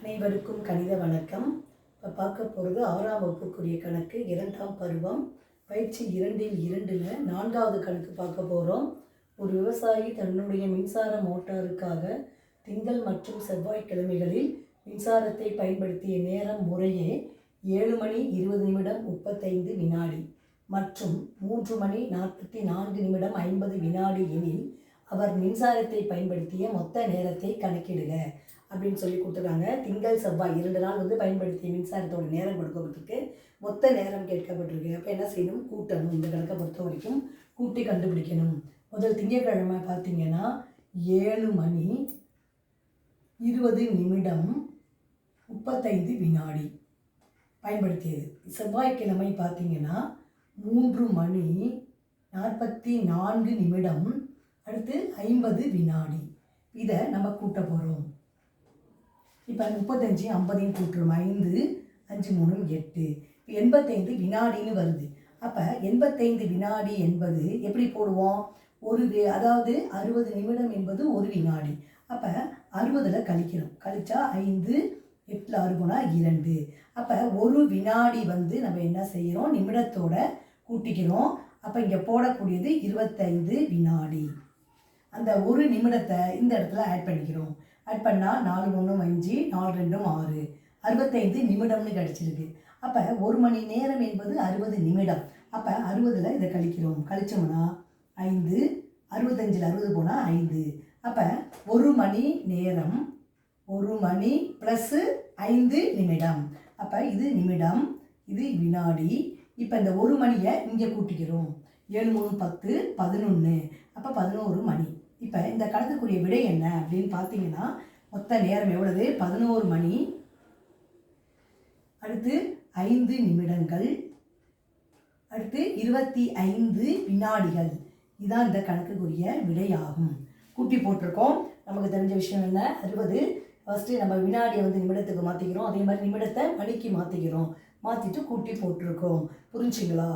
அனைவருக்கும் கணித வணக்கம். இப்போ பார்க்க போகிறது 6ஆம் வகுப்புக்குரிய கணக்கு 2ஆம் பருவம் பயிற்சி 2ல் 4வது கணக்கு பார்க்க போகிறோம். ஒரு விவசாயி தன்னுடைய மின்சார மோட்டாருக்காக திங்கள் மற்றும் செவ்வாய்க்கிழமைகளில் மின்சாரத்தை பயன்படுத்திய நேரம் முறையே 7 மணி 20 நிமிடம் 35 வினாடி மற்றும் 3 மணி 44 நிமிடம் 50 வினாடி எனில் அவர் மின்சாரத்தை பயன்படுத்திய மொத்த நேரத்தை கணக்கிடுக அப்படின்னு சொல்லி கொடுத்துருக்காங்க. திங்கள் செவ்வாய் 2 நாள் பயன்படுத்திய மின்சாரத்தோட நேரம் கொடுக்கப்பட்டிருக்கு, மொத்த நேரம் கேட்கப்பட்டிருக்கு. அப்போ என்ன செய்யணும்? கூட்டணும். இந்த கணக்கை பொறுத்த வரைக்கும் கூட்டி கண்டுபிடிக்கணும். முதல் திங்கட்கிழமை பார்த்தீங்கன்னா 7 மணி 20 நிமிடம் 35 வினாடி பயன்படுத்தியது. செவ்வாய்க்கிழமை பார்த்தீங்கன்னா 3 மணி 44 நிமிடம் அடுத்து 50 வினாடி. இதை நம்ம கூட்ட போகிறோம். இப்போ 35 50 கூட்டுறோம். 5 5 3 8 85 வினாடின்னு வருது. அப்போ 85 வினாடி என்பது எப்படி போடுவோம்? அதாவது 60 நிமிடம் என்பது ஒரு வினாடி. அப்போ 60ல் கழிக்கிறோம். கழிச்சா 5 8 6 போனா 2. அப்போ ஒரு வினாடி நம்ம என்ன செய்கிறோம்? நிமிடத்தோட கூட்டிக்கிறோம். அப்போ இங்கே போடக்கூடியது 25 வினாடி. அந்த ஒரு நிமிடத்தை இந்த இடத்துல ஆட் பண்ணிக்கிறோம். ஆட் பண்ணால் 4 1 5 4 2 6 65 நிமிடம்னு கிடச்சிருக்கு. அப்போ ஒரு மணி நேரம் என்பது 60 நிமிடம். அப்போ 60ல் இதை கழிக்கிறோம். கழிச்சோம்னா 5 65ல் 60 போனால் 5. அப்போ ஒரு மணி நேரம் 1 மணி ப்ளஸ்ஸு 5 நிமிடம். அப்போ இது நிமிடம், இது வினாடி. இப்போ இந்த ஒரு மணியை இங்கே கூட்டிக்கிறோம். 7 3 10 11. அப்போ 11 மணி. இப்போ இந்த கணக்குக்குரிய விடை என்ன அப்படின்னு பார்த்தீங்கன்னா, மொத்த நேரம் எவ்வளவு? 11 மணி அடுத்து 5 நிமிடங்கள் அடுத்து 25 வினாடிகள். இதுதான் இந்த கணக்குக்குரிய விடையாகும். கூட்டி போட்டிருக்கோம். நமக்கு தெரிஞ்ச விஷயம் என்ன? 60. ஃபஸ்ட்டு நம்ம வினாடியை நிமிடத்துக்கு மாற்றிக்கிறோம். அதே மாதிரி நிமிடத்தை மணிக்கு மாற்றிக்கிறோம். மாற்றிட்டு கூட்டி போட்டிருக்கோம். புரிஞ்சுங்களா?